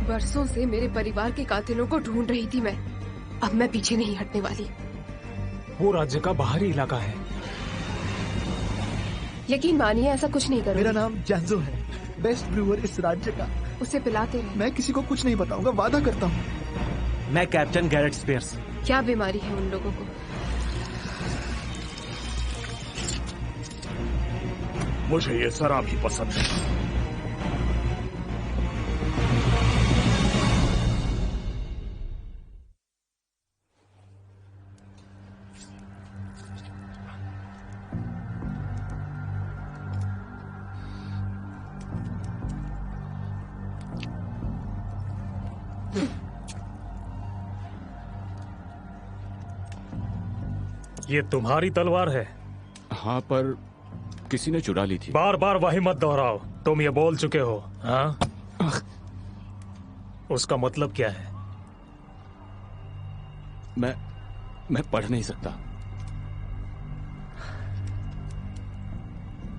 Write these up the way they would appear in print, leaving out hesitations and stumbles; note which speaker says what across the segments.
Speaker 1: बरसों से मेरे परिवार के कातिलों को ढूंढ रही थी मैं। अब मैं पीछे नहीं हटने वाली।
Speaker 2: वो राज्य का बाहरी इलाका है।
Speaker 1: यकीन मानिए ऐसा कुछ नहीं करूँगी।
Speaker 3: मेरा नाम जैंजो है, बेस्ट ब्रूअर इस राज्य का।
Speaker 1: उसे पिलाते रहे।
Speaker 3: मैं किसी को कुछ नहीं बताऊंगा, वादा करता हूँ।
Speaker 4: मैं कैप्टन गैरेट स्पियर्स।
Speaker 1: क्या बीमारी है उन लोगों को?
Speaker 5: मुझे ये शराब ही पसंद है।
Speaker 2: ये तुम्हारी तलवार है?
Speaker 6: हाँ, पर किसी ने चुरा ली थी।
Speaker 2: बार बार वही मत दोहराओ, तुम ये बोल चुके हो। हाँ? उसका मतलब क्या है?
Speaker 6: मैं पढ़ नहीं सकता।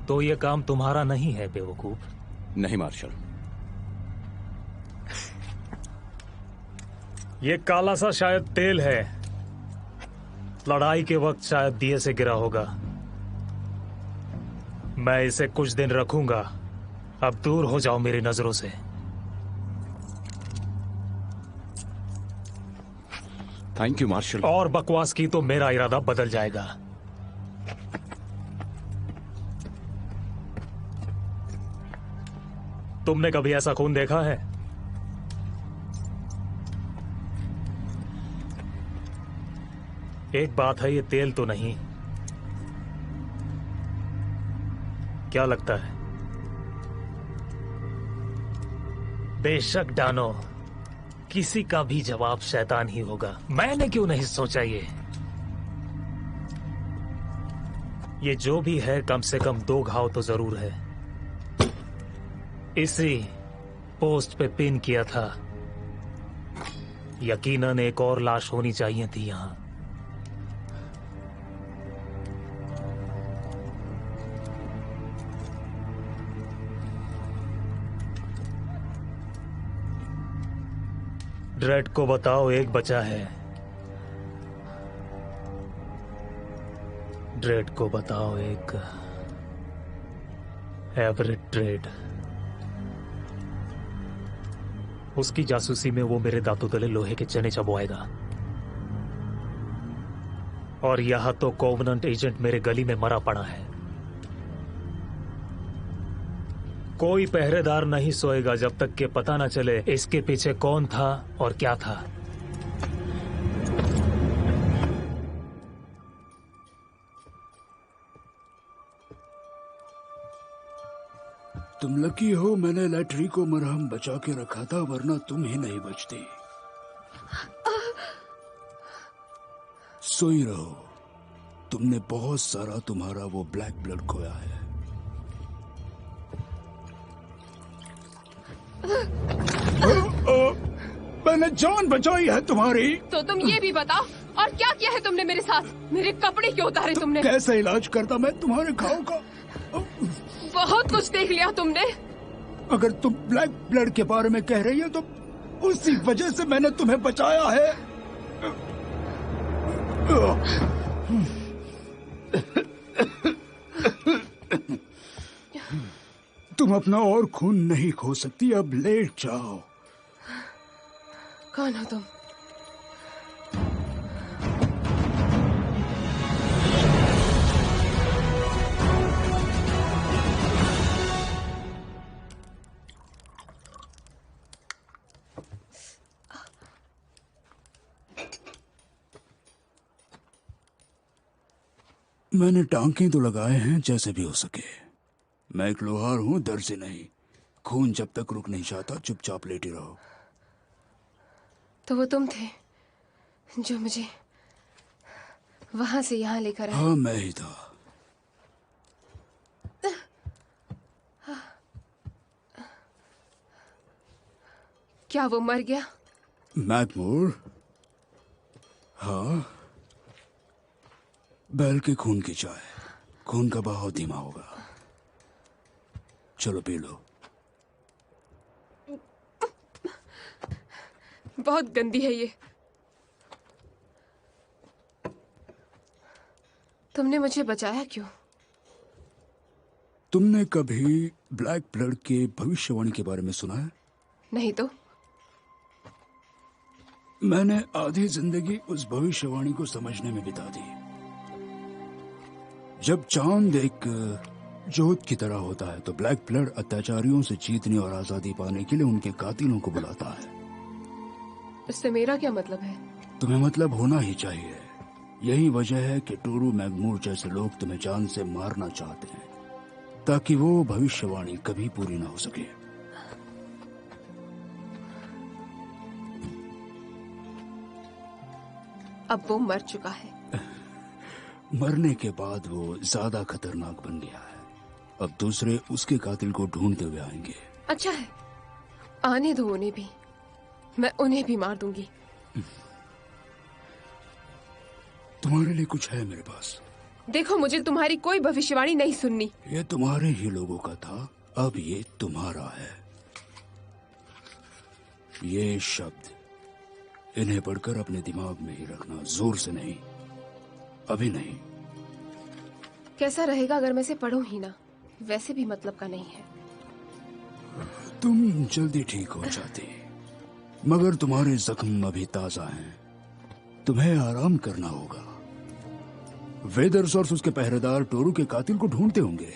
Speaker 2: तो ये काम तुम्हारा नहीं है बेवकूफ।
Speaker 6: नहीं मार्शल।
Speaker 2: ये काला सा शायद तेल है, लड़ाई के वक्त शायद दिए से गिरा होगा। मैं इसे कुछ दिन रखूंगा। अब दूर हो जाओ मेरी नजरों से।
Speaker 6: Thank you marshal.
Speaker 2: और बकवास की तो मेरा इरादा बदल जाएगा। तुमने कभी ऐसा खून देखा है? एक बात है, ये तेल तो नहीं। क्या लगता है? बेशक डानो, किसी का भी जवाब शैतान ही होगा। मैंने क्यों नहीं सोचा ये जो भी है कम से कम 2 घाव तो जरूर है। इसी पोस्ट पे पिन किया था। यकीनन एक और लाश होनी चाहिए थी यहां। ड्रेड को बताओ एक बचा है। ड्रेड को बताओ एक एवरेट ड्रेड। उसकी जासूसी में वो मेरे दांतों तले लोहे के चने चबवाएगा। और यहां तो कोवेनेंट एजेंट मेरे गली में मरा पड़ा है। कोई पहरेदार नहीं सोएगा जब तक कि पता न चले इसके पीछे कौन था और क्या था।
Speaker 7: तुम लकी हो मैंने लैट्री को मरहम बचा के रखा था, वरना तुम ही नहीं बचती। सोई रहो, तुमने बहुत सारा तुम्हारा वो ब्लैक ब्लड खोया है। मैंने जान बचाई है तुम्हारी।
Speaker 1: तो तुम ये भी बताओ, और क्या किया है तुमने मेरे साथ? मेरे कपड़े क्यों उतारे तुमने?
Speaker 7: कैसे इलाज करता मैं तुम्हारे घाव का?
Speaker 1: बहुत कुछ देख लिया तुमने।
Speaker 7: अगर तुम ब्लैक ब्लड के बारे में कह रही हो तो उसी वजह से मैंने तुम्हें बचाया है। तुम अपना और खून नहीं खो सकती, अब लेट जाओ।
Speaker 1: कौन हो तुम?
Speaker 7: मैंने टांके तो लगाए हैं जैसे भी हो सके। मैं एक लोहार हूं, दर्जी नहीं। खून जब तक रुक नहीं जाता चुपचाप लेटी रहो।
Speaker 1: तो वो तुम थे जो मुझे वहां से यहाँ लेकर आए?
Speaker 7: हाँ, मैं ही था।
Speaker 1: क्या वो मर गया?
Speaker 7: मैकमोर? हाँ, बैल के खून की चाय। खून का बहाव धीमा होगा। चलो पी लो।
Speaker 1: बहुत गंदी है ये। तुमने मुझे बचाया क्यों?
Speaker 7: तुमने कभी ब्लैक ब्लड के भविष्यवाणी के बारे में सुना है?
Speaker 1: नहीं तो।
Speaker 7: मैंने आधी जिंदगी उस भविष्यवाणी को समझने में बिता दी। जब चांद एक जोत की तरह होता है तो ब्लैक ब्लड अत्याचारियों से जीतने और आजादी पाने के लिए उनके कातिलों को बुलाता है।
Speaker 1: इससे मेरा क्या मतलब है?
Speaker 7: तुम्हें मतलब होना ही चाहिए। यही वजह है कि टोरू मैगमूर जैसे लोग तुम्हें जान से मारना चाहते हैं ताकि वो भविष्यवाणी कभी पूरी ना हो सके।
Speaker 1: अब वो मर चुका है।
Speaker 7: मरने के बाद वो ज्यादा खतरनाक बन गया है। अब दूसरे उसके कातिल को ढूंढते हुए आएंगे।
Speaker 1: अच्छा है, आने दो उन्हें भी। मैं उन्हें भी मार दूंगी।
Speaker 7: तुम्हारे लिए कुछ है मेरे पास।
Speaker 1: देखो, मुझे तुम्हारी कोई भविष्यवाणी नहीं सुननी।
Speaker 7: ये तुम्हारे ही लोगों का था, अब ये तुम्हारा है। ये शब्द इन्हें पढ़कर अपने दिमाग में ही रखना, जोर से नहीं, अभी नहीं।
Speaker 1: कैसा रहेगा अगर मैं इसे पढ़ूं ही ना? वैसे भी मतलब का नहीं है।
Speaker 7: तुम जल्दी ठीक हो जाती, मगर तुम्हारे जख्म अभी ताजा हैं। तुम्हें आराम करना होगा। वेदर्स और उसके पहरेदार टोरू के कातिल को ढूंढते होंगे।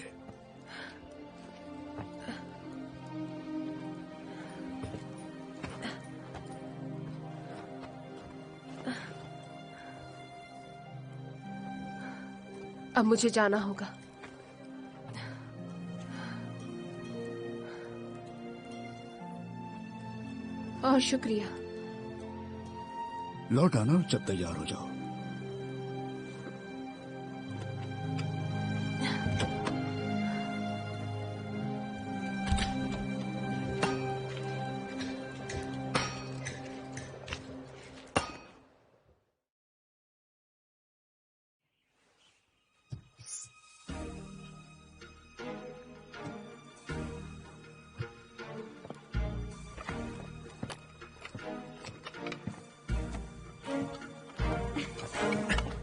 Speaker 1: अब मुझे जाना होगा। और शुक्रिया।
Speaker 7: लौट आना जब तैयार हो जाओ।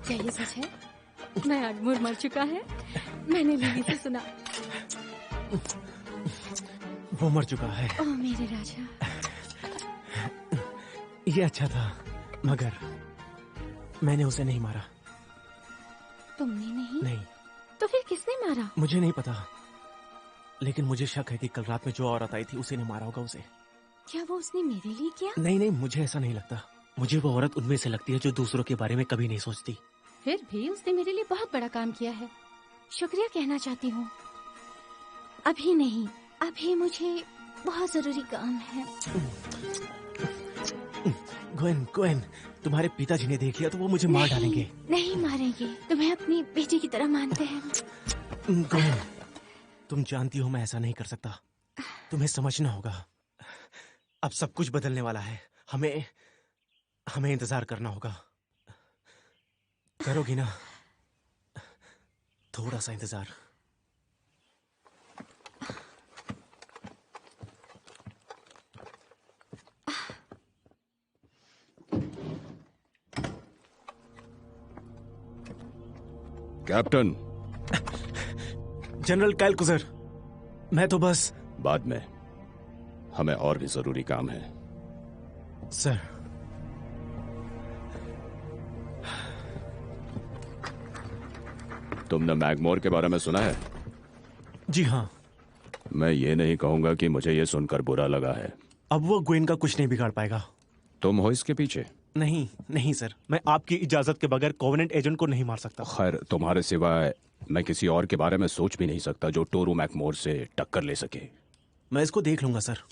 Speaker 4: क्या ये सच है? मैगमूर मर चुका है? मैंने लिली से सुना।
Speaker 8: वो मर चुका है।
Speaker 4: ओह मेरे राजा।
Speaker 8: ये अच्छा था, मगर मैंने उसे नहीं मारा।
Speaker 4: तुमने नहीं?
Speaker 8: नहीं।
Speaker 4: तो फिर किसने मारा?
Speaker 8: मुझे नहीं पता, लेकिन मुझे शक है कि कल रात में जो औरत आई थी उसी ने मारा होगा उसे।
Speaker 4: क्या वो उसने मेरे लिए किया?
Speaker 8: नहीं नहीं, मुझे ऐसा नहीं लगता। मुझे वो औरत उनमें से लगती है जो दूसरों के बारे में कभी नहीं सोचती।
Speaker 4: फिर भी उसने मेरे लिए बहुत बड़ा काम किया है। शुक्रिया कहना चाहती हूँ। अभी नहीं, अभी मुझे बहुत जरूरी काम है।
Speaker 8: ग्वेन, ग्वेन, तुम्हारे पिताजी ने देख लिया तो वो मुझे मार डालेंगे।
Speaker 4: नहीं मारेंगे, तुम्हें अपनी बेटी की तरह मानते हैं।
Speaker 8: ग्वेन, तुम जानती हो मैं ऐसा नहीं कर सकता। तुम्हें समझना होगा, अब सब कुछ बदलने वाला है। हमें इंतजार करना होगा। करोगी ना? थोड़ा सा इंतजार।
Speaker 6: कैप्टन।
Speaker 8: जनरल कैलकुजर, मैं तो बस।
Speaker 6: बाद में, हमें और भी जरूरी काम है।
Speaker 8: सर,
Speaker 6: तुमने मैगमोर के बारे में सुना है?
Speaker 8: जी हाँ।
Speaker 6: मैं ये नहीं कहूंगा कि मुझे ये सुनकर बुरा लगा है।
Speaker 8: अब वो ग्वेन का कुछ नहीं बिगाड़ पाएगा।
Speaker 6: तुम हो इसके पीछे?
Speaker 8: नहीं नहीं सर, मैं आपकी इजाजत के बगैर कोवेनेंट एजेंट को नहीं मार सकता।
Speaker 6: खैर, तुम्हारे सिवाय मैं किसी और के बारे में सोच भी नहीं सकता जो टोरू मैगमोर से टक्कर ले सके।
Speaker 8: मैं इसको देख लूंगा सर।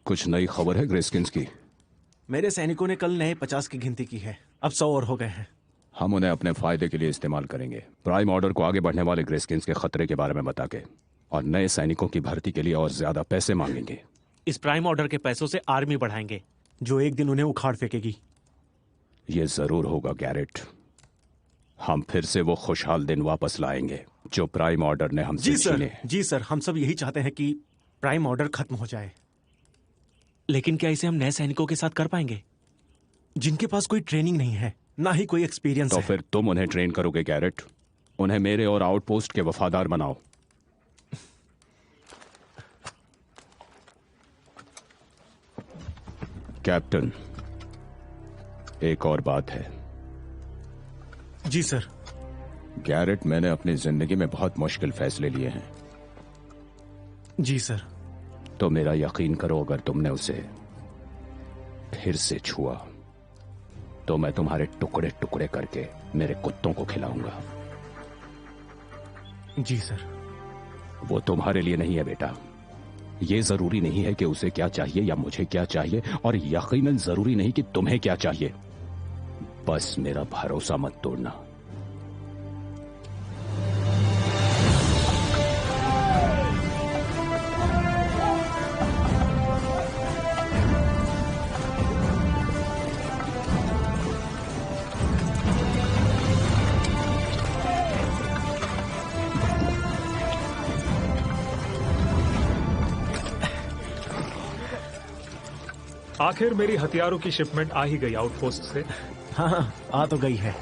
Speaker 6: कुछ नई खबर है ग्रेस्किंस की?
Speaker 8: मेरे सैनिकों ने कल नए 50 की गिनती की है, अब 100 और हो गए हैं।
Speaker 6: हम उन्हें अपने फायदे के लिए इस्तेमाल करेंगे, प्राइम ऑर्डर को आगे बढ़ने वाले ग्रेस्किंस के खतरे के बारे में बता के, और नए सैनिकों की भर्ती के लिए और ज्यादा पैसे मांगेंगे।
Speaker 8: इस प्राइम ऑर्डर के पैसों से आर्मी बढ़ाएंगे जो एक दिन उन्हें उखाड़ फेंकेगी।
Speaker 6: ये जरूर होगा गैरेट। हम फिर से वो खुशहाल दिन वापस लाएंगे जो प्राइम ऑर्डर ने हमसे छीने।
Speaker 8: जी सर, हम सब यही चाहते हैं कि प्राइम ऑर्डर खत्म हो जाए। लेकिन क्या इसे हम नए सैनिकों के साथ कर पाएंगे, जिनके पास कोई ट्रेनिंग नहीं है, ना ही कोई एक्सपीरियंस
Speaker 6: तो
Speaker 8: है?
Speaker 6: फिर तुम उन्हें ट्रेन करोगे गैरेट? उन्हें मेरे और आउटपोस्ट के वफादार बनाओ। कैप्टन, एक और बात है।
Speaker 8: जी सर।
Speaker 6: गैरेट, मैंने अपनी जिंदगी में बहुत मुश्किल फैसले लिए हैं।
Speaker 8: जी सर।
Speaker 6: तो मेरा यकीन करो, अगर तुमने उसे फिर से छुआ तो मैं तुम्हारे टुकड़े टुकड़े करके मेरे कुत्तों को खिलाऊंगा।
Speaker 8: जी सर।
Speaker 6: वो तुम्हारे लिए नहीं है बेटा। ये जरूरी नहीं है कि उसे क्या चाहिए या मुझे क्या चाहिए, और यकीनन जरूरी नहीं कि तुम्हें क्या चाहिए। बस मेरा भरोसा मत तोड़ना।
Speaker 2: आखिर मेरी हथियारों की शिपमेंट आ ही गई आउटपोस्ट से।
Speaker 8: हाँ, आ तो गई है।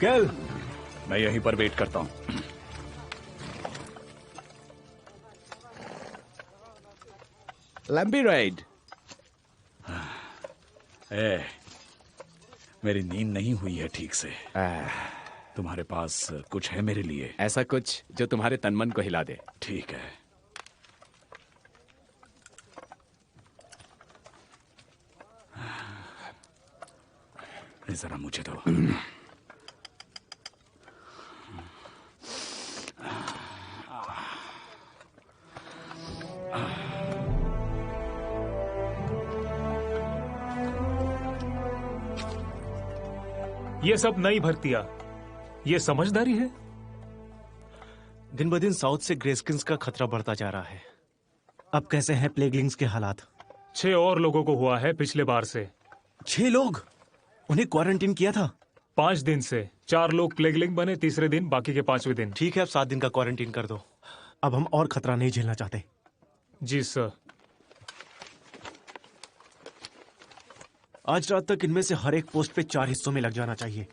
Speaker 8: कल
Speaker 5: मैं यहीं पर वेट करता हूं।
Speaker 6: लंबी राइड।
Speaker 5: मेरी नींद नहीं हुई है ठीक से। तुम्हारे पास कुछ है मेरे लिए?
Speaker 6: ऐसा कुछ जो तुम्हारे तन मन को हिला दे।
Speaker 5: ठीक है। जरा मुझे दो।
Speaker 2: ये सब नई भर्तियां, ये समझदारी है?
Speaker 8: दिन ब दिन साउथ से ग्रेस्किन्स का खतरा बढ़ता जा रहा है। अब कैसे हैं प्लेगलिंग्स के हालात?
Speaker 2: 6 और लोगों को हुआ है पिछले बार से।
Speaker 8: 6 लोग? उन्हें क्वारंटीन किया था?
Speaker 2: 5 दिन से 4 लोग प्लेगलिंग बने तीसरे दिन, बाकी के 5वें दिन।
Speaker 8: ठीक है, अब 7 दिन का क्वारंटीन कर दो। अब हम और खतरा नहीं झेलना चाहते।
Speaker 2: जी सर।
Speaker 8: आज रात तक इनमें से हर एक पोस्ट पे 4 हिस्सों में लग जाना चाहिए।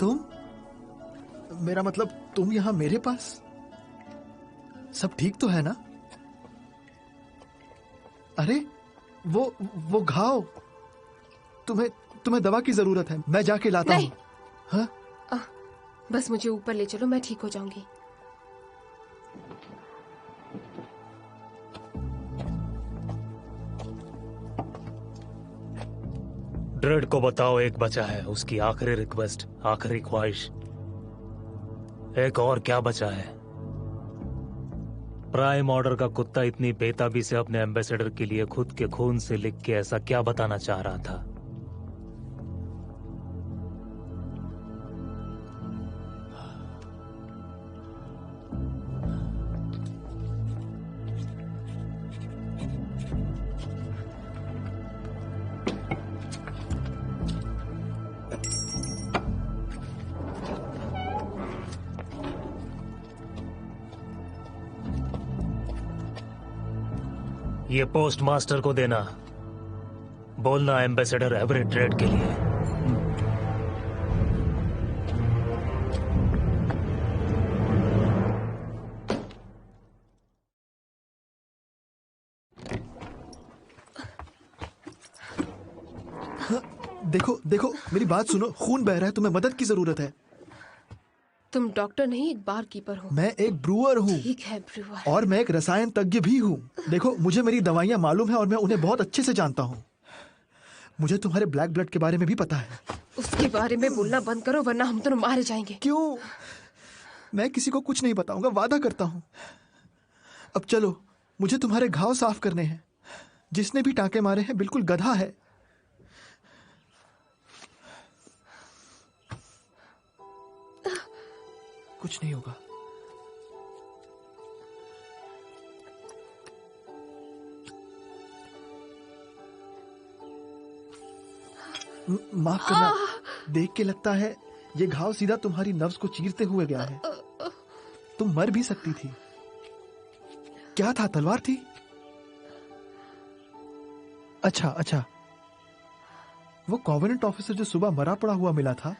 Speaker 3: तुम? मेरा मतलब तुम यहाँ मेरे पास? सब ठीक तो है ना? अरे वो घाव, तुम्हें दवा की जरूरत है। मैं जाके लाता हूँ। हाँ?
Speaker 1: बस मुझे ऊपर ले चलो, मैं ठीक हो जाऊंगी।
Speaker 2: ड्रेड को बताओ एक बचा है, उसकी आखिरी रिक्वेस्ट, आखिरी ख्वाहिश। एक और क्या बचा है? प्राइम ऑर्डर का कुत्ता इतनी बेताबी से अपने एम्बेसडर के लिए खुद के खून से लिख के ऐसा क्या बताना चाह रहा था? ये पोस्ट मास्टर को देना, बोलना एम्बेसडर एवरेट ड्रेड के लिए।
Speaker 3: देखो देखो, मेरी बात सुनो, खून बह रहा है, तुम्हें मदद की जरूरत है।
Speaker 1: तुम डॉक्टर नहीं, एक बार कीपर हो।
Speaker 3: मैं एक ब्रूअर हूँ
Speaker 1: ठीक है ब्रूअर।
Speaker 3: और मैं एक रसायन तज्ञ भी हूँ। देखो, मुझे मेरी दवाइयाँ मालूम है और मैं उन्हें बहुत अच्छे से जानता हूँ। मुझे तुम्हारे ब्लैक ब्लड के बारे में भी पता है।
Speaker 1: उसके बारे में बोलना बंद करो वरना हम दोनों मारे जाएंगे।
Speaker 3: क्यों? मैं किसी को कुछ नहीं बताऊंगा, वादा करता हूँ। अब चलो, मुझे तुम्हारे घाव साफ करने हैं। जिसने भी टांके मारे हैं बिल्कुल गधा है। कुछ नहीं होगा। माफ करना, देख के लगता है ये घाव सीधा तुम्हारी नब्ज को चीरते हुए गया है। तुम मर भी सकती थी। क्या था, तलवार थी? अच्छा अच्छा, वो कॉवेनेंट ऑफिसर जो सुबह मरा पड़ा हुआ मिला था,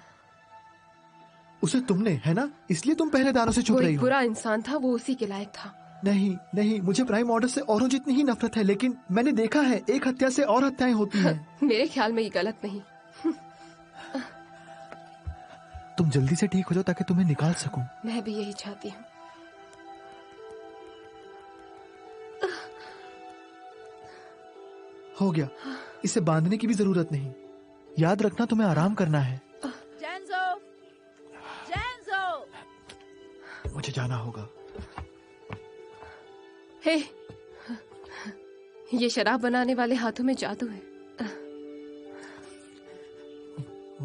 Speaker 3: उसे तुमने, है ना? इसलिए तुम पहरेदारों से छुप
Speaker 1: वो
Speaker 3: रही
Speaker 1: एक
Speaker 3: हो।
Speaker 1: बुरा इंसान था, वो उसी के लायक था।
Speaker 3: नहीं नहीं, मुझे प्राइम ऑर्डर से औरों जितनी ही नफरत है, लेकिन मैंने देखा है एक हत्या से और हत्याएं होती हैं।
Speaker 1: मेरे ख्याल में ये गलत नहीं।
Speaker 3: तुम जल्दी से ठीक हो जाओ ताकि तुम्हें निकाल सकूं।
Speaker 1: मैं भी यही चाहती हूँ।
Speaker 3: हो गया, इसे बांधने की भी जरूरत नहीं। याद रखना, तुम्हें आराम करना है।
Speaker 9: जेंजो, जेंजो।
Speaker 3: मुझे जाना होगा।
Speaker 1: हे, ये शराब बनाने वाले हाथों में जादू है।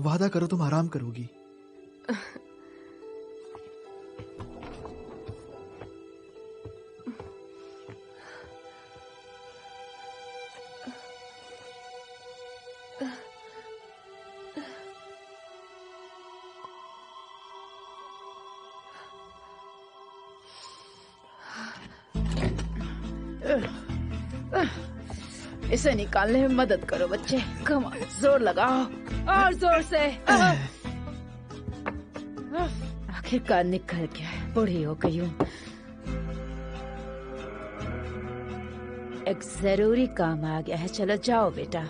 Speaker 3: वादा करो तुम आराम करोगी।
Speaker 9: इसे निकालने में मदद करो बच्चे। कम ऑन, जोर लगाओ और जोर से। आखिरकार निकल गया है, बूढ़ी हो गई हूँ। एक जरूरी काम आ गया है, चलो जाओ बेटा।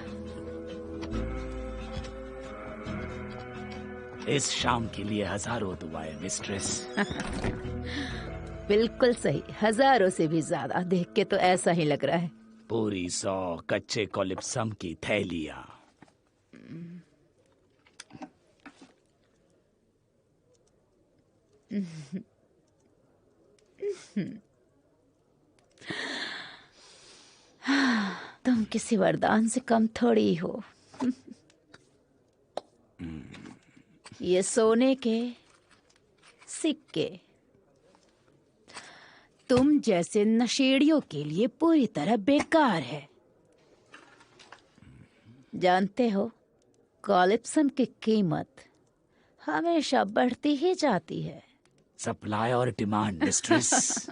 Speaker 5: इस शाम के लिए हजारों दुआएं मिस्ट्रेस।
Speaker 9: बिल्कुल सही, हजारों से भी ज्यादा। देख के तो ऐसा ही लग रहा है।
Speaker 5: पूरी 100 कच्चे कोलिप्सम की थैलियां।
Speaker 9: तुम किसी वरदान से कम थोड़ी हो। ये सोने के सिक्के तुम जैसे नशेड़ियों के लिए पूरी तरह बेकार है। जानते हो, कॉलिप्सम की कीमत हमेशा बढ़ती ही जाती है।
Speaker 5: सप्लाई और डिमांड मिस्ट्रेस।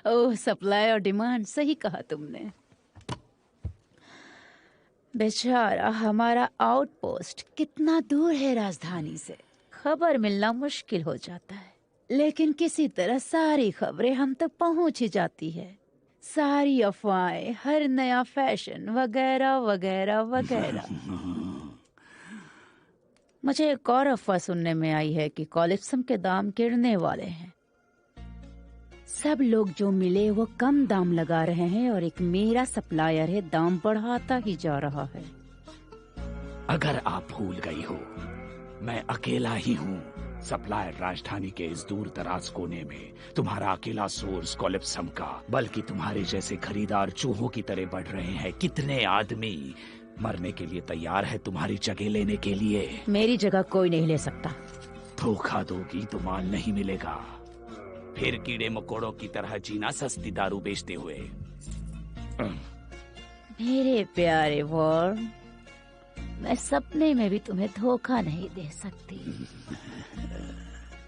Speaker 9: ओह, सप्लाई और डिमांड, सही कहा तुमने। बेचारा हमारा आउटपोस्ट कितना दूर है राजधानी से, खबर मिलना मुश्किल हो जाता है। लेकिन किसी तरह सारी खबरें हम तक पहुंच ही जाती है। सारी अफवाहें, हर नया फैशन वगैरह वगैरह वगैरह। मुझे एक और अफवाह सुनने में आई है कि कॉलिप्सम के दाम गिरने वाले हैं। सब लोग जो मिले वो कम दाम लगा रहे हैं और एक मेरा सप्लायर है, दाम बढ़ाता ही जा रहा है।
Speaker 5: अगर आप भूल गई हो, मैं अकेला ही हूँ। सप्लायर राजधानी के इस दूर दराज कोने में, तुम्हारा अकेला सोर्स कॉलिप्सम का। बल्कि तुम्हारे जैसे खरीदार चूहों की तरह बढ़ रहे हैं। कितने आदमी मरने के लिए तैयार है तुम्हारी जगह लेने के लिए।
Speaker 9: मेरी जगह कोई नहीं ले सकता।
Speaker 5: धोखा दोगी तो माल नहीं मिलेगा। फिर कीड़े मकोड़ों की तरह जीना सस्ती दारू बेचते हुए।
Speaker 9: मेरे प्यारे वॉर्न, मैं सपने में भी तुम्हें धोखा नहीं दे सकती।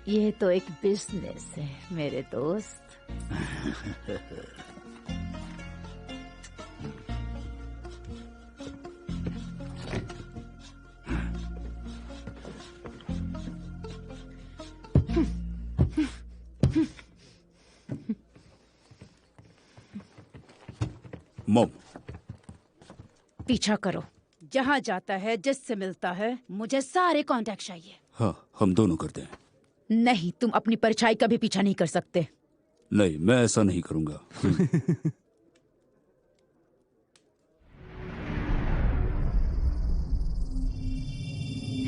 Speaker 9: ये तो एक बिजनेस है मेरे दोस्त।
Speaker 7: मॉम,
Speaker 9: पीछा करो। जहाँ जाता है, जिससे मिलता है, मुझे सारे कांटेक्ट चाहिए।
Speaker 7: हाँ, हम दोनों करते हैं।
Speaker 9: नहीं, तुम अपनी परछाई का भी पीछा नहीं कर सकते।
Speaker 7: नहीं, मैं ऐसा नहीं करूंगा।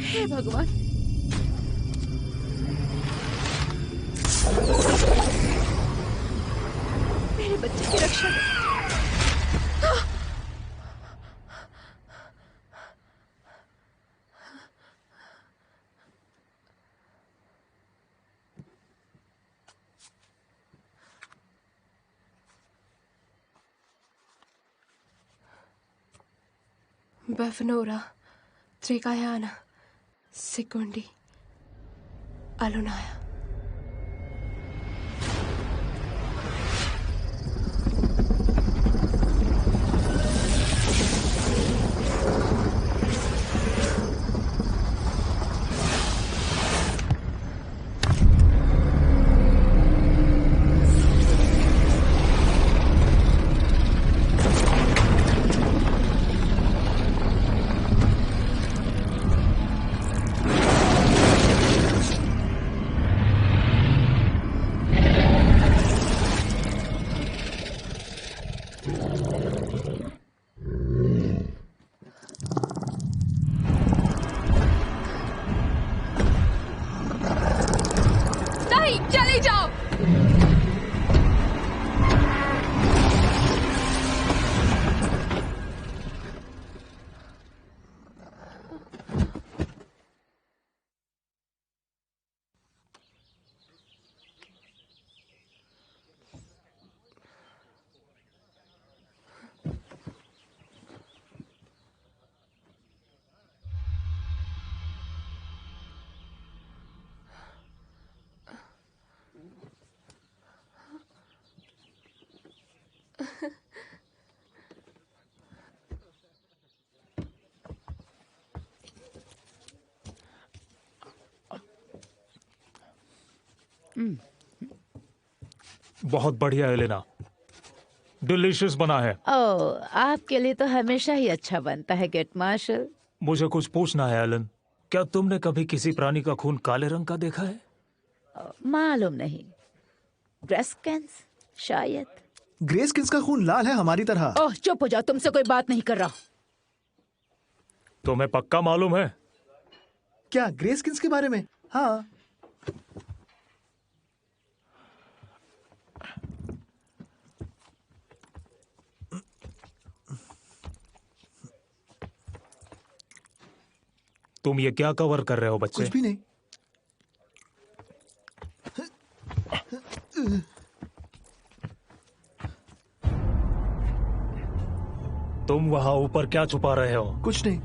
Speaker 1: हे भगवान, मेरे बच्चे की रक्षा कर। Bafnora, Trikayana, Sekundi, Alunaya. चले जाओ।
Speaker 2: बहुत बढ़िया एलेना, डिलीशियस बना है।
Speaker 9: ओह, आपके लिए तो हमेशा ही अच्छा बनता है गेट मार्शल।
Speaker 2: मुझे कुछ पूछना है एलन, क्या तुमने कभी किसी प्राणी का खून काले रंग का देखा है?
Speaker 9: मालूम नहीं, ग्रेस्किंस शायद।
Speaker 3: ग्रेस्किंस का खून लाल है हमारी तरह।
Speaker 9: ओह, चुप हो जाओ, तुमसे कोई बात नहीं कर रहा।
Speaker 2: तुम्हें पक्का मालूम है?
Speaker 3: क्या ग्रेस्किंस के बारे में? हाँ।
Speaker 2: तुम ये क्या कवर कर रहे हो बच्चे?
Speaker 3: कुछ भी नहीं।
Speaker 2: तुम वहां ऊपर क्या छुपा रहे हो?
Speaker 3: कुछ नहीं।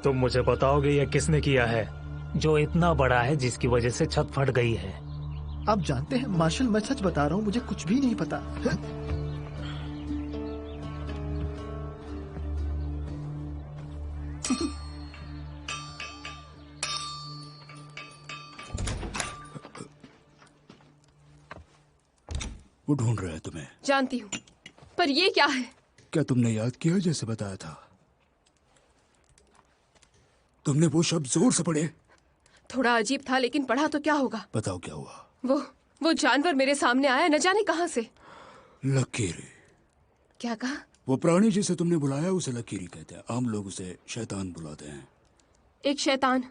Speaker 2: तुम मुझे बताओगे ये किसने किया है, जो इतना बड़ा है जिसकी वजह से छत फट गई है?
Speaker 3: आप जानते हैं मार्शल, मैं सच बता रहा हूँ, मुझे कुछ भी नहीं पता।
Speaker 7: वो ढूंढ रहा है तुम्हें।
Speaker 1: जानती हूँ, पर ये क्या है?
Speaker 7: क्या तुमने याद किया जैसे बताया था? तुमने वो शब्द जोर से पढ़े?
Speaker 1: थोड़ा अजीब था, लेकिन पढ़ा तो क्या होगा।
Speaker 7: बताओ क्या हुआ।
Speaker 1: वो जानवर मेरे सामने आया, न जाने कहां से।
Speaker 7: लकीरी।
Speaker 1: क्या कहा?
Speaker 7: वो प्राणी जिसे तुमने बुलाया उसे लकीरी कहते हैं। आम लोग उसे शैतान बुलाते हैं।
Speaker 1: एक शैतान?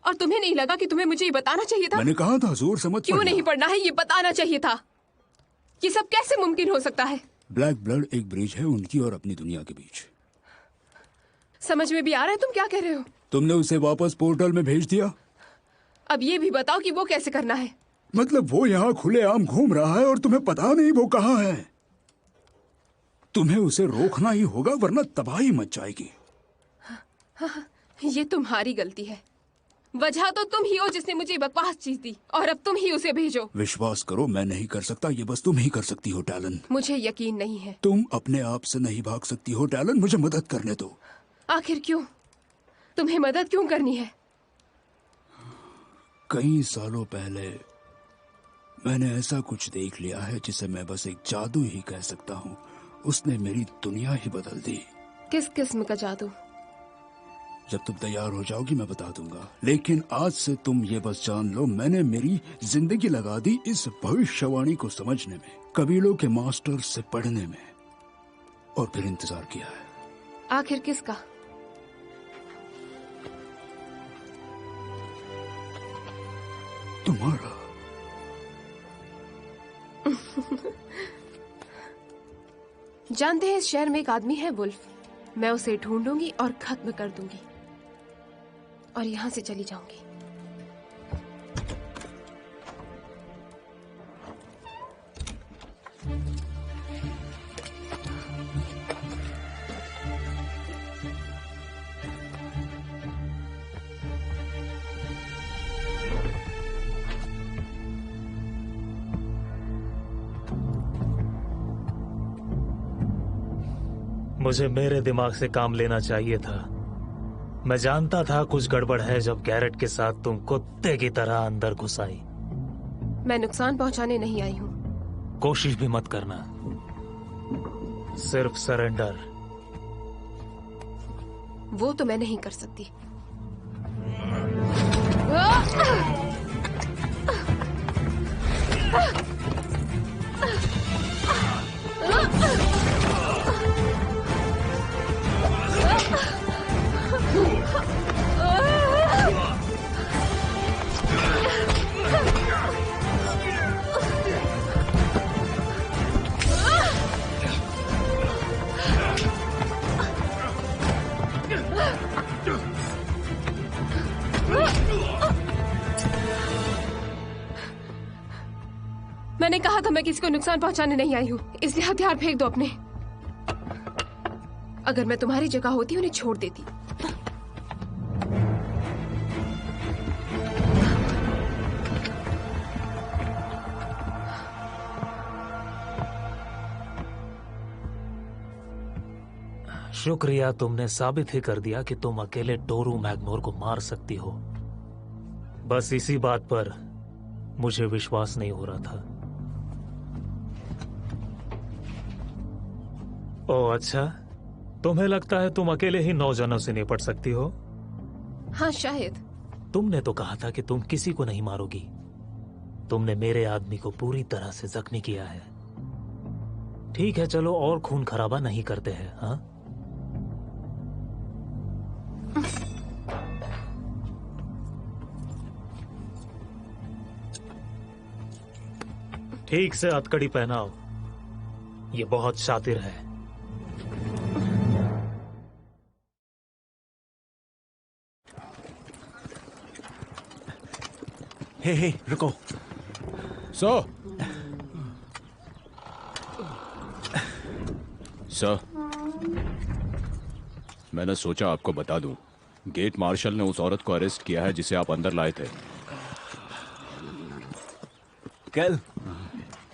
Speaker 1: और तुम्हें नहीं लगा कि तुम्हें मुझे ये बताना चाहिए था?
Speaker 7: मैंने कहा था जोर से मत
Speaker 1: क्यों नहीं पढ़ना है, ये बताना चाहिए था। ये सब कैसे मुमकिन हो सकता है?
Speaker 7: ब्लैक ब्लड एक ब्रिज है उनकी और अपनी दुनिया के बीच।
Speaker 1: समझ में भी आ रहा है तुम क्या कह रहे हो?
Speaker 7: तुमने उसे वापस पोर्टल में भेज दिया।
Speaker 1: अब ये भी बताओ कि वो कैसे करना है।
Speaker 7: मतलब वो यहाँ खुलेआम घूम रहा है और तुम्हें पता नहीं वो कहाँ है। तुम्हें उसे रोकना ही होगा वरना तबाही मच जाएगी।
Speaker 1: हाँ, ये तुम्हारी गलती है। वजह तो तुम ही हो जिसने मुझे बकवास चीज दी, और अब तुम ही उसे भेजो।
Speaker 7: विश्वास करो, मैं नहीं कर सकता, ये बस तुम ही कर सकती हो टैलन।
Speaker 1: मुझे यकीन नहीं है।
Speaker 7: तुम अपने आप से नहीं भाग सकती हो टैलन, मुझे मदद करने दो।
Speaker 1: आखिर क्यों? तुम्हें मदद क्यों करनी है?
Speaker 7: कई सालों पहले मैंने ऐसा कुछ देख लिया है जिसे मैं बस एक जादू ही कह सकता हूँ। उसने मेरी दुनिया ही बदल दी।
Speaker 1: किस किस्म का जादू?
Speaker 7: जब तुम तैयार हो जाओगी मैं बता दूंगा, लेकिन आज से तुम ये बस जान लो, मैंने मेरी जिंदगी लगा दी इस भविष्यवाणी को समझने में, कबीलों के मास्टर से पढ़ने में, और फिर इंतजार किया है।
Speaker 1: आखिर किसका?
Speaker 7: तुम्हारा।
Speaker 1: जानते हैं, इस शहर में एक आदमी है वुल्फ। मैं उसे ढूंढूंगी और खत्म कर दूंगी, और यहां से चली जाऊंगी।
Speaker 2: मुझे मेरे दिमाग से काम लेना चाहिए था। मैं जानता था कुछ गड़बड़ है जब गैरेट के साथ तुम कुत्ते की तरह अंदर घुस आई।
Speaker 1: मैं नुकसान पहुंचाने नहीं आई हूं।
Speaker 2: कोशिश भी मत करना, सिर्फ सरेंडर।
Speaker 1: वो तो मैं नहीं कर सकती। मैंने कहा था मैं किसी को नुकसान पहुंचाने नहीं आई हूं, इसलिए हथियार फेंक दो अपने। अगर मैं तुम्हारी जगह होती उन्हें छोड़ देती।
Speaker 2: शुक्रिया, तुमने साबित ही कर दिया कि तुम अकेले टोरू मैग्मोर को मार सकती हो। बस इसी बात पर मुझे विश्वास नहीं हो रहा था। ओह अच्छा, तुम्हें लगता है तुम अकेले ही 9 जनों से निपट सकती हो?
Speaker 1: हाँ शायद।
Speaker 2: तुमने तो कहा था कि तुम किसी को नहीं मारोगी। तुमने मेरे आदमी को पूरी तरह से जख्मी किया है। ठीक है, चलो और खून खराबा नहीं करते हैं। हाँ, ठीक से हथकड़ी पहनाओ, ये बहुत शातिर है।
Speaker 8: हे रुको।
Speaker 6: सर, मैंने सोचा आपको बता दूं, गेट मार्शल ने उस औरत को अरेस्ट किया है जिसे आप अंदर लाए थे।
Speaker 8: कैल,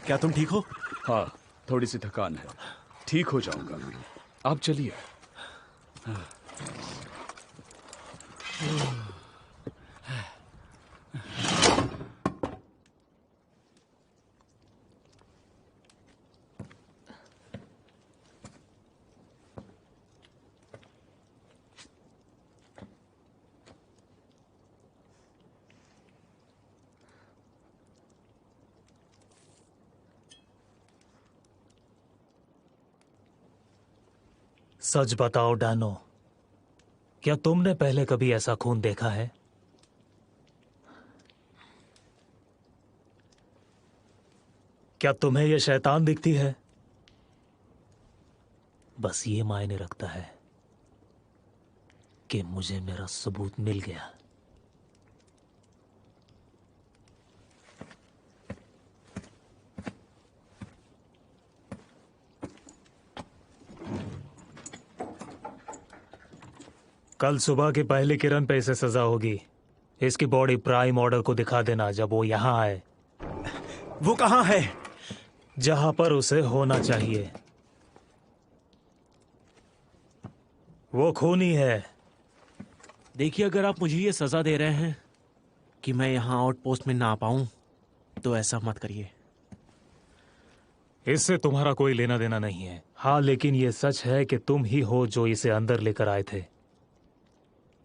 Speaker 8: क्या तुम ठीक हो?
Speaker 5: हाँ, थोड़ी सी थकान है, ठीक हो जाऊंगा। आप चलिए।
Speaker 2: सच बताओ डानो, क्या तुमने पहले कभी ऐसा खून देखा है? क्या तुम्हें यह शैतान दिखती है? बस ये मायने रखता है कि मुझे मेरा सबूत मिल गया। कल सुबह की पहली किरण पे इसे सजा होगी। इसकी बॉडी प्राइम ऑर्डर को दिखा देना जब वो यहाँ आए।
Speaker 8: वो कहाँ है?
Speaker 2: जहां पर उसे होना चाहिए। वो खूनी है।
Speaker 8: देखिए, अगर आप मुझे ये सजा दे रहे हैं कि मैं यहाँ आउटपोस्ट में ना आ पाऊं, तो ऐसा मत करिए।
Speaker 2: इससे तुम्हारा कोई लेना देना नहीं है। हाँ, लेकिन ये सच है कि तुम ही हो जो इसे अंदर लेकर आए थे।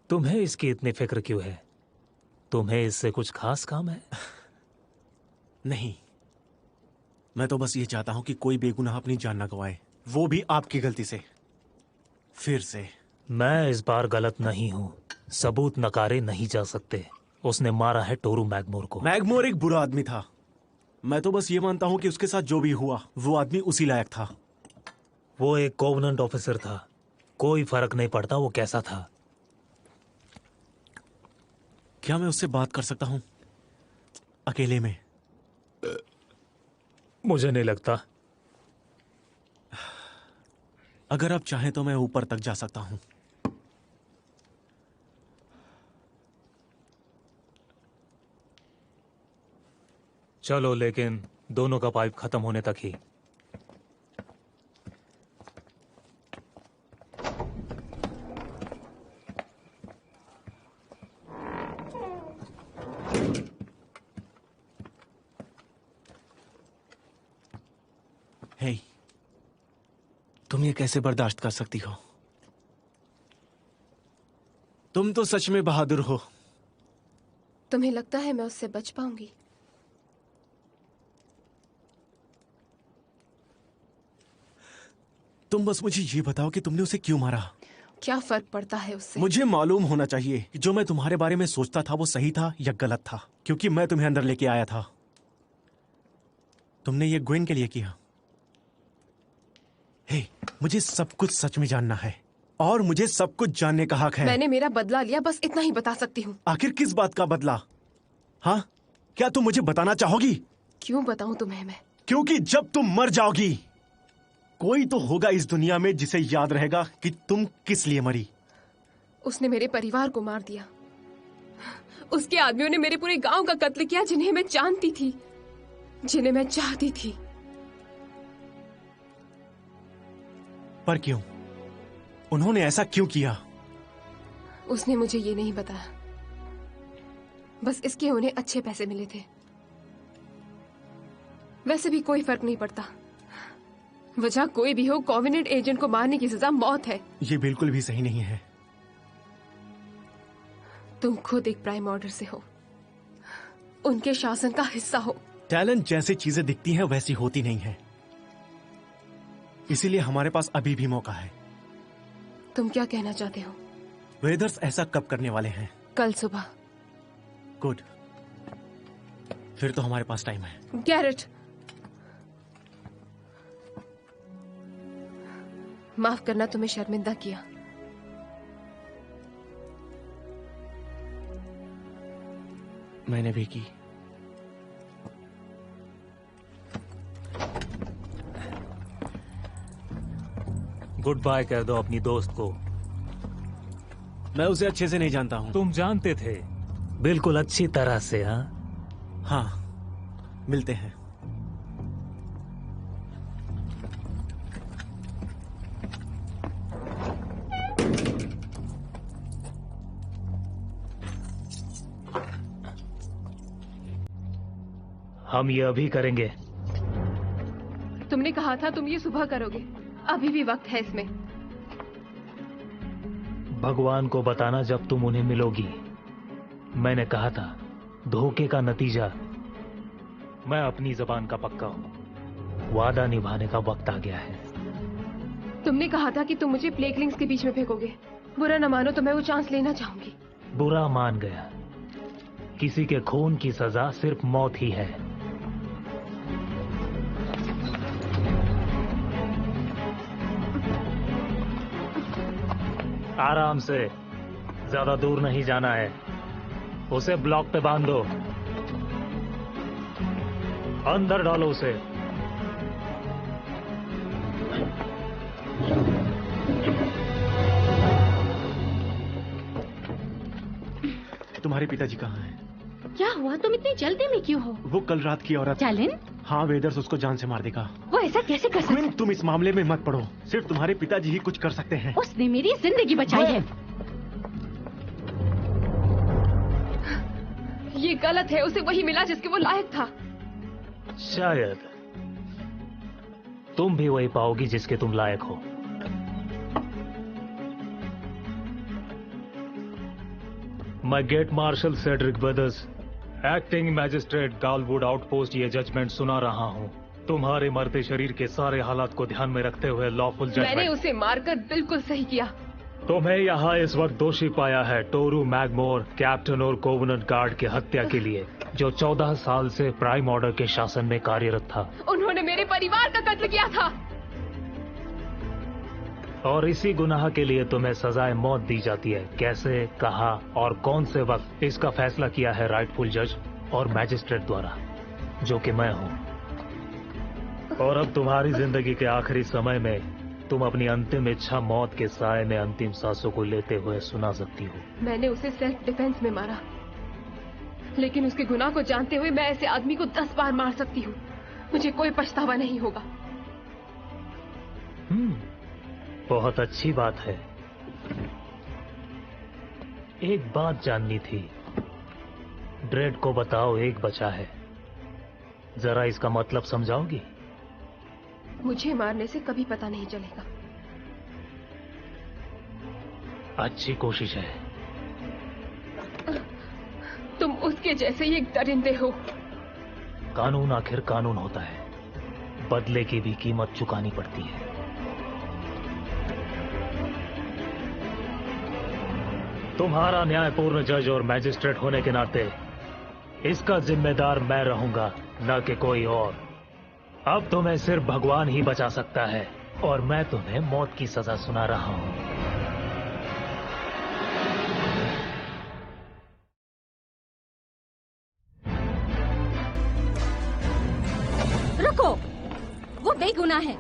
Speaker 2: तुम्हें इसकी इतनी फिक्र क्यों है? तुम्हें इससे कुछ खास काम है?
Speaker 8: नहीं, मैं तो बस ये चाहता हूं कि कोई बेगुनाह अपनी जान ना गवाए, वो भी आपकी गलती से। फिर से
Speaker 2: मैं इस बार गलत नहीं हूं। सबूत नकारे नहीं जा सकते। उसने मारा है टोरू मैगमोर को।
Speaker 8: मैगमोर एक बुरा आदमी था। मैं तो बस ये मानता हूं कि उसके साथ जो भी हुआ वो आदमी उसी लायक था।
Speaker 2: वो एक कोवेनेंट ऑफिसर था। कोई फर्क नहीं पड़ता वो कैसा था।
Speaker 8: क्या मैं उससे बात कर सकता हूं अकेले में?
Speaker 2: मुझे नहीं लगता।
Speaker 8: अगर आप चाहें तो मैं ऊपर तक जा सकता हूं।
Speaker 2: चलो, लेकिन दोनों का पाइप खत्म होने तक ही।
Speaker 8: हे, तुम ये कैसे बर्दाश्त कर सकती हो? तुम तो सच में बहादुर हो।
Speaker 1: तुम्हें लगता है मैं उससे बच पाऊंगी?
Speaker 8: तुम बस मुझे ये बताओ कि तुमने उसे क्यों मारा?
Speaker 1: क्या फर्क पड़ता है उससे?
Speaker 8: मुझे मालूम होना चाहिए कि जो मैं तुम्हारे बारे में सोचता था वो सही था या गलत था, क्योंकि मैं तुम्हें अंदर लेके आया था। तुमने ये ग्वेन के लिए किया। हे, मुझे सब कुछ सच में जानना है और मुझे सब कुछ जानने का हक है।
Speaker 1: मैंने मेरा बदला लिया, बस इतना ही बता सकती हूँ।
Speaker 8: आखिर किस बात का बदला? हाँ, क्या तुम मुझे बताना चाहोगी?
Speaker 1: क्यों बताऊं तुम्हें मैं?
Speaker 8: क्योंकि जब तुम मर जाओगी, कोई तो होगा इस दुनिया में जिसे याद रहेगा कि तुम किस लिए मरी।
Speaker 1: उसने मेरे परिवार को मार दिया। उसके आदमियों ने मेरे पूरे गांव का कत्ल किया, जिन्हें मैं जानती थी, जिन्हें मैं चाहती थी।
Speaker 8: पर क्यों? उन्होंने ऐसा क्यों किया?
Speaker 1: उसने मुझे ये नहीं बताया, बस इसके उन्हें अच्छे पैसे मिले थे। वैसे भी कोई फर्क नहीं पड़ता। वजह कोई भी हो, कोवेनेंट एजेंट को मारने की सजा मौत है।
Speaker 8: ये बिल्कुल भी सही नहीं है।
Speaker 1: तुम खुद एक प्राइम ऑर्डर से हो, उनके शासन का हिस्सा हो।
Speaker 8: टैलेंट जैसी चीजें दिखती हैं वैसी होती नहीं है, इसीलिए हमारे पास अभी भी मौका है।
Speaker 1: तुम क्या कहना चाहते हो?
Speaker 8: वेदर्स ऐसा कब करने वाले हैं?
Speaker 1: कल सुबह।
Speaker 8: गुड, फिर तो हमारे पास टाइम है।
Speaker 1: गैरेट, माफ करना, तुम्हें शर्मिंदा किया।
Speaker 8: मैंने भी की।
Speaker 2: गुड बाय कह दो अपनी दोस्त को।
Speaker 8: मैं उसे अच्छे से नहीं जानता हूं।
Speaker 2: तुम जानते थे बिल्कुल अच्छी तरह से।
Speaker 8: हाँ, मिलते हैं।
Speaker 2: हम ये अभी करेंगे।
Speaker 1: तुमने कहा था तुम ये सुबह करोगे, अभी भी वक्त है इसमें।
Speaker 2: भगवान को बताना जब तुम उन्हें मिलोगी। मैंने कहा था, धोखे का नतीजा। मैं अपनी जबान का पक्का हूं। वादा निभाने का वक्त आ गया है।
Speaker 1: तुमने कहा था कि तुम मुझे प्लेगलिंग्स के बीच में फेंकोगे। बुरा न मानो तो मैं वो चांस लेना चाहूंगी।
Speaker 2: बुरा मान गया। किसी के खून की सजा सिर्फ मौत ही है। आराम से, ज्यादा दूर नहीं जाना है। उसे ब्लॉक पे बांध दो, अंदर डालो उसे।
Speaker 8: तुम्हारी तुम्हारे पिताजी कहाँ हैं?
Speaker 4: क्या हुआ? तुम इतनी जल्दी में क्यों हो?
Speaker 8: वो कल रात की औरत।
Speaker 4: टैलिन?
Speaker 8: हाँ, वेदर्स उसको जान से मार देगा।
Speaker 4: वो ऐसा कैसे कर सकता?
Speaker 8: क्वीन, तुम इस मामले में मत पड़ो। सिर्फ तुम्हारे पिताजी ही कुछ कर सकते हैं।
Speaker 4: उसने मेरी जिंदगी बचाई है।
Speaker 1: ये गलत है। उसे वही मिला जिसके वो लायक था।
Speaker 2: शायद तुम भी वही पाओगी जिसके तुम लायक हो। मैं gate marshal Cedric brothers, acting magistrate Galwood outpost ये जजमेंट सुना रहा हूँ। तुम्हारे मरते शरीर के सारे हालात को ध्यान में रखते हुए लॉफुल
Speaker 1: मैंने
Speaker 2: जजमेंट।
Speaker 1: उसे मारकर बिल्कुल सही किया।
Speaker 2: तुम्हें यहाँ इस वक्त दोषी पाया है टोरू मैगमोर, कैप्टन और कोवेनेंट गार्ड की हत्या के लिए, जो 14 साल से प्राइम ऑर्डर के शासन में कार्यरत था।
Speaker 1: उन्होंने मेरे परिवार का कत्ल किया था।
Speaker 2: और इसी गुनाह के लिए तुम्हें सजाए मौत दी जाती है। कैसे, कहा और कौन से वक्त, इसका फैसला किया है राइटफुल जज और मैजिस्ट्रेट द्वारा, जो कि मैं हूँ। और अब तुम्हारी जिंदगी के आखिरी समय में तुम अपनी अंतिम इच्छा मौत के साए में अंतिम सांसों को लेते हुए सुना सकती हो।
Speaker 1: मैंने उसे सेल्फ डिफेंस में मारा, लेकिन उसके गुनाह को जानते हुए मैं ऐसे आदमी को 10 बार मार सकती हूँ। मुझे कोई पछतावा नहीं होगा।
Speaker 2: बहुत अच्छी बात है। एक बात जाननी थी। ड्रेड को बताओ एक बचा है। जरा इसका मतलब समझाओगी?
Speaker 1: मुझे मारने से कभी पता नहीं चलेगा।
Speaker 2: अच्छी कोशिश है।
Speaker 1: तुम उसके जैसे ही एक दरिंदे हो।
Speaker 2: कानून आखिर कानून होता है, बदले की भी कीमत चुकानी पड़ती है। तुम्हारा न्यायपूर्ण जज और मैजिस्ट्रेट होने के नाते इसका जिम्मेदार मैं रहूंगा, न कि कोई और। अब तुम्हें सिर्फ भगवान ही बचा सकता है, और मैं तुम्हें मौत की सजा सुना रहा हूं।
Speaker 4: रुको, वो बेगुनाह है।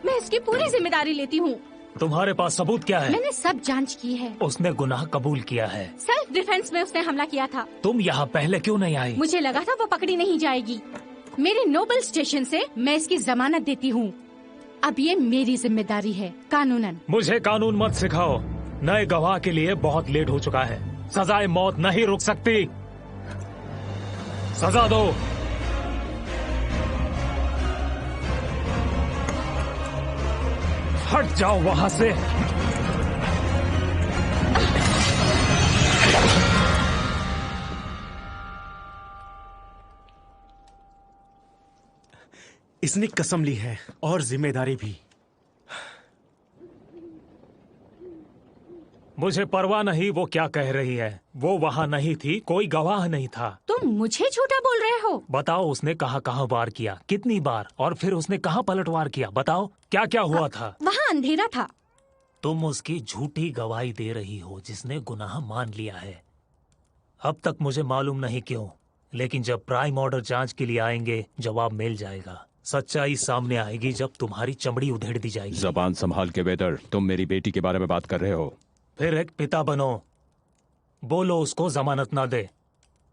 Speaker 4: मैं इसकी पूरी जिम्मेदारी लेती हूँ।
Speaker 2: तुम्हारे पास सबूत क्या है?
Speaker 4: मैंने सब जांच की है।
Speaker 2: उसने गुनाह कबूल किया है।
Speaker 4: सेल्फ डिफेंस में उसने हमला किया था।
Speaker 2: तुम यहाँ पहले क्यों नहीं आई?
Speaker 4: मुझे लगा था वो पकड़ी नहीं जाएगी। मेरे नोबल स्टेशन से मैं इसकी जमानत देती हूँ। अब ये मेरी जिम्मेदारी है कानूनन।
Speaker 2: मुझे कानून मत सिखाओ। नए गवाह के लिए बहुत लेट हो चुका है। सजाए मौत नहीं रुक सकती। सजा दो। हट जाओ वहां से।
Speaker 8: इसने कसम ली है और जिम्मेदारी भी।
Speaker 2: मुझे परवाह नहीं वो क्या कह रही है। वो वहां नहीं थी, कोई गवाह नहीं था।
Speaker 4: तुम मुझे झूठा बोल रहे हो?
Speaker 2: बताओ उसने कहाँ वार किया, कितनी बार, और फिर उसने कहाँ पलटवार किया। बताओ क्या क्या हुआ था।
Speaker 4: वहाँ अंधेरा था।
Speaker 2: तुम उसकी झूठी गवाही दे रही हो जिसने गुनाह मान लिया है। अब तक मुझे मालूम नहीं क्यों, लेकिन जब प्राइम ऑर्डर जांच के लिए आएंगे जवाब मिल जाएगा। सच्चाई सामने आएगी जब तुम्हारी चमड़ी उधेड़ दी जाएगी।
Speaker 6: जबान संभाल के वेदर, तुम मेरी बेटी के बारे में बात कर रहे हो।
Speaker 2: फिर एक पिता बनो। बोलो उसको जमानत ना दे,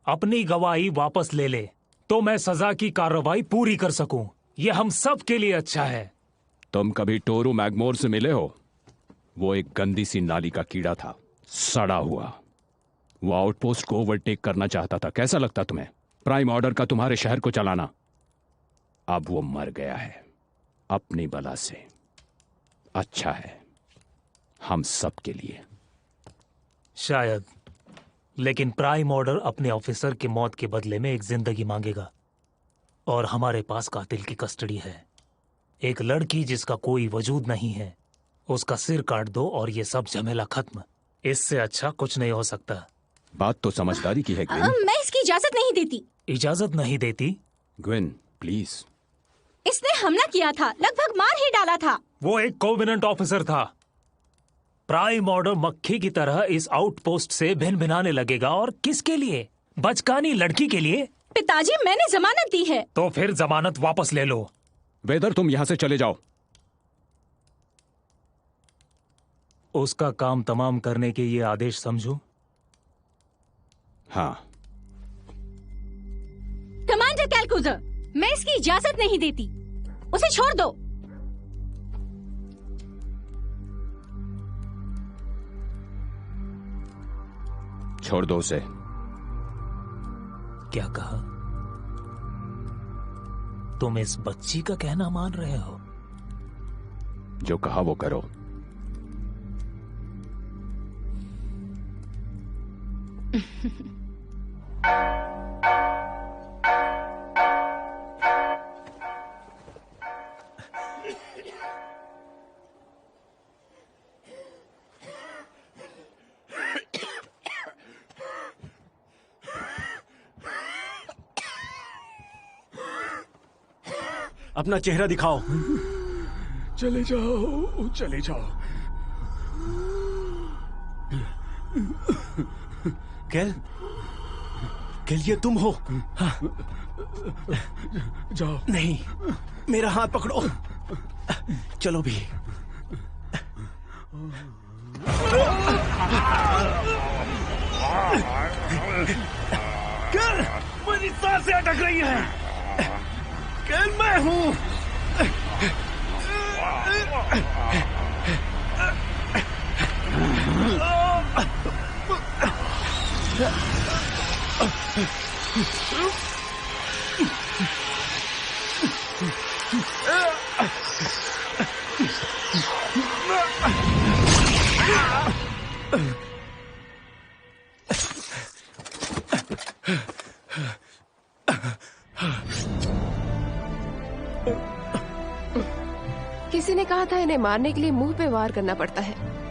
Speaker 2: अपनी गवाही वापस ले ले, तो मैं सजा की कार्रवाई पूरी कर सकूं। ये हम सब के लिए अच्छा है।
Speaker 6: तुम कभी टोरू मैगमोर से मिले हो? वो एक गंदी सी नाली का कीड़ा था, सड़ा हुआ। वो आउटपोस्ट को ओवरटेक करना चाहता था। कैसा लगता तुम्हें प्राइम ऑर्डर का तुम्हारे शहर को चलाना? अब वो मर गया है अपनी बला से। अच्छा है हम सब के लिए।
Speaker 2: शायद, लेकिन प्राइम ऑर्डर अपने ऑफिसर की मौत के बदले में एक जिंदगी मांगेगा, और हमारे पास कातिल की कस्टडी है। एक लड़की जिसका कोई वजूद नहीं है, उसका सिर काट दो और ये सब झमेला खत्म। इससे अच्छा कुछ नहीं हो सकता।
Speaker 6: बात तो समझदारी की है ग्विन।
Speaker 4: मैं इसकी इजाजत नहीं देती।
Speaker 2: इजाजत नहीं देती?
Speaker 6: Gwen please.
Speaker 4: इसने हमला किया था, लगभग मार ही डाला था।
Speaker 2: वो एक कोवेनेंट ऑफिसर था। प्राइम ऑर्डर मक्खी की तरह इस आउटपोस्ट से भिन भिनाने लगेगा, और किसके लिए? बचकानी लड़की के लिए।
Speaker 4: पिताजी मैंने जमानत दी है।
Speaker 2: तो फिर जमानत वापस ले लो।
Speaker 6: वेदर तुम यहां से चले जाओ।
Speaker 2: उसका काम तमाम करने के ये आदेश समझूं?
Speaker 6: हाँ।
Speaker 4: कमांडर कैलकुजर, मैं इसकी इजाजत नहीं देती। उसे छोड़ दो।
Speaker 6: छोड़ दो उसे।
Speaker 2: क्या कहा? तुम इस बच्ची का कहना मान रहे हो?
Speaker 6: जो कहा वो करो।
Speaker 8: अपना चेहरा दिखाओ।
Speaker 7: चले जाओ, चले जाओ।
Speaker 8: कैल, कैल ये तुम हो? हाँ।
Speaker 7: जाओ।
Speaker 8: नहीं, मेरा हाथ पकड़ो। चलो भी। कैल, मेरी सांसें अटक रही हैं। कैल, मैं हूं।
Speaker 1: किसी ने कहा था इन्हें मारने के लिए मुंह पे वार करना पड़ता है।